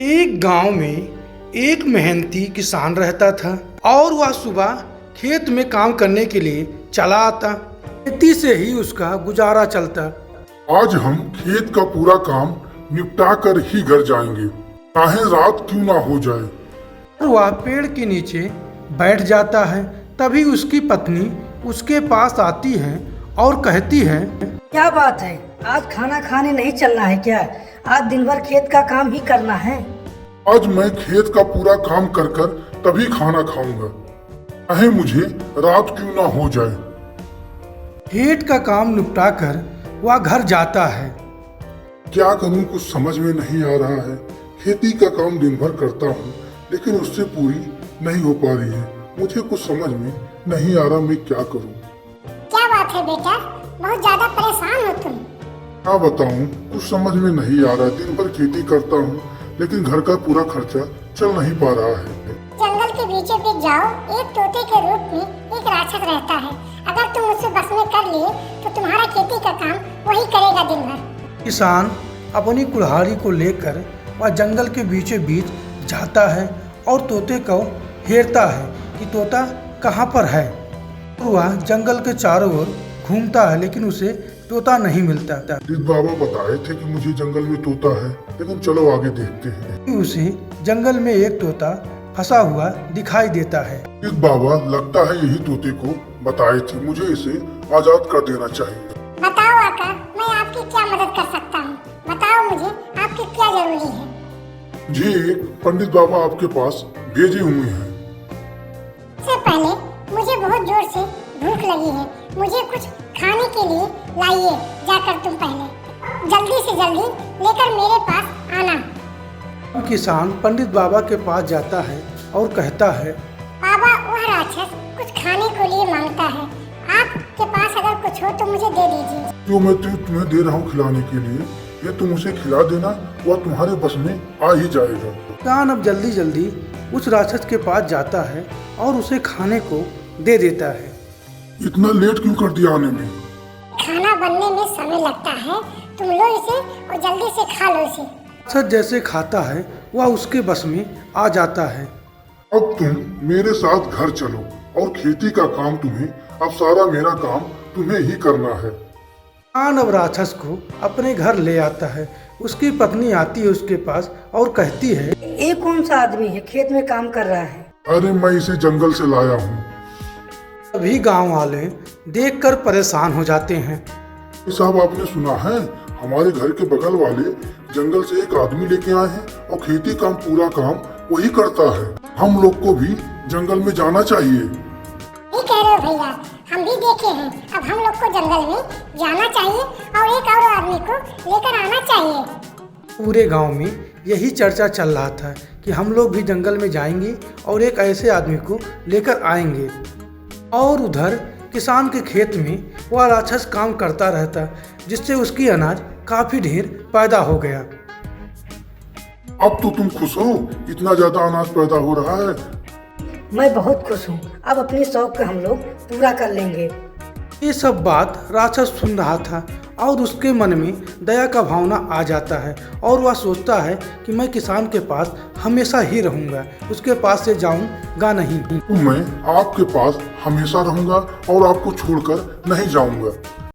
एक गांव में एक मेहनती किसान रहता था और वह सुबह खेत में काम करने के लिए चला आता। खेती से ही उसका गुजारा चलता। आज हम खेत का पूरा काम निपटा कर ही घर जाएंगे, चाहे रात क्यों ना हो जाए। और वह पेड़ के नीचे बैठ जाता है। तभी उसकी पत्नी उसके पास आती है और कहती है, क्या बात है, आज खाना खाने नहीं चलना है क्या? आज दिन भर खेत का काम ही करना है। आज मैं खेत का पूरा काम कर कर तभी खाना खाऊंगा, चाहे मुझे रात क्यों ना हो जाए। खेत का काम निपटा कर वह घर जाता है। क्या करूं, कुछ समझ में नहीं आ रहा है। खेती का काम दिन भर करता हूं, लेकिन उससे पूरी नहीं हो पा रही है। मुझे कुछ समझ में नहीं आ रहा, मैं क्या करूं। क्या बात है बेटा, बहुत ज्यादा परेशान हो तुम? क्या बताऊं, कुछ समझ में नहीं आ रहा। दिन भर खेती करता हूं, लेकिन घर का पूरा खर्चा चल नहीं पा रहा है। जंगल के बीचों बीच जाओ, एक तोते के रूप में एक राक्षस रहता है। अगर तुम उसे बस में कर लिए तो तुम्हारा खेती का काम वही करेगा दिन भर। किसान अपनी कुल्हाड़ी को लेकर वह जंगल के बीचों बीच जाता है और तोते को हेरता है कि तोता कहाँ पर है। वह जंगल के चारों ओर घूमता है, लेकिन उसे तोता नहीं मिलता। पंडित बाबा बताए थे कि मुझे जंगल में तोता है, लेकिन चलो आगे देखते हैं। उसे जंगल में एक तोता फंसा हुआ दिखाई देता है। पंडित बाबा लगता है यही तोते को बताए थे, मुझे इसे आजाद कर देना चाहिए। बताओ आका, मैं आपकी क्या मदद कर सकता हूँ? बताओ मुझे आपकी क्या जरूरी है? मुझे एक पंडित बाबा आपके पास भेजे हुए हैं। सबसे पहले मुझे बहुत जोर से भूख लगी है, मुझे कुछ खाने के लिए लाइए। जाकर तुम पहले जल्दी से जल्दी लेकर मेरे पास आना। किसान पंडित बाबा के पास जाता है और कहता है, बाबा, वह राक्षस कुछ खाने को लिए मांगता है। आपके पास अगर कुछ हो तो मुझे दे दीजिए। जो मैं तुम्हें दे रहा हूँ खिलाने के लिए, ये तुम उसे खिला देना, वह तुम्हारे बस में आ ही जाएगा। किसान अब जल्दी जल्दी उस राक्षस के पास जाता है और उसे खाने को दे देता है। इतना लेट क्यों कर दिया आने में? खाना बनने में समय लगता है, तुम लो इसे और जल्दी से खा लो इसे। राक्षस जैसे खाता है वह उसके बस में आ जाता है। अब तुम मेरे साथ घर चलो और खेती का काम तुम्हें, अब सारा मेरा काम तुम्हें ही करना है। किसान अब राक्षस को अपने घर ले आता है। उसकी पत्नी आती है उसके पास और कहती है, ये कौन सा आदमी है खेत में काम कर रहा है? अरे मैं इसे जंगल से लाया हूँ। सभी गांव वाले देखकर परेशान हो जाते हैं। साहब, आपने सुना है हमारे घर के बगल वाले जंगल से एक आदमी लेके आए हैं और खेती काम पूरा काम वही करता है। हम लोग को भी जंगल में जाना चाहिए। ये कह रहे हो भैया, हम भी देखे हैं। अब हम लोग को जंगल में जाना चाहिए और एक और आदमी को लेकर आना चाहिए। पूरे गांव में यही चर्चा चल रहा था कि हम लोग भी जंगल में जाएंगे और एक ऐसे आदमी को लेकर आएंगे। और उधर किसान के खेत में वह राक्षस काम करता रहता, जिससे उसकी अनाज काफी ढेर पैदा हो गया। अब तो तुम खुश हो, इतना ज्यादा अनाज पैदा हो रहा है। मैं बहुत खुश हूँ। अब अपनी शौक को हम लोग पूरा कर लेंगे। ये सब बात राक्षस सुन रहा था और उसके मन में दया का भावना आ जाता है और वह सोचता है कि मैं किसान के पास हमेशा ही रहूंगा, उसके पास से जाऊंगा नहीं। तो मैं आपके पास हमेशा रहूंगा और आपको छोड़कर नहीं जाऊंगा।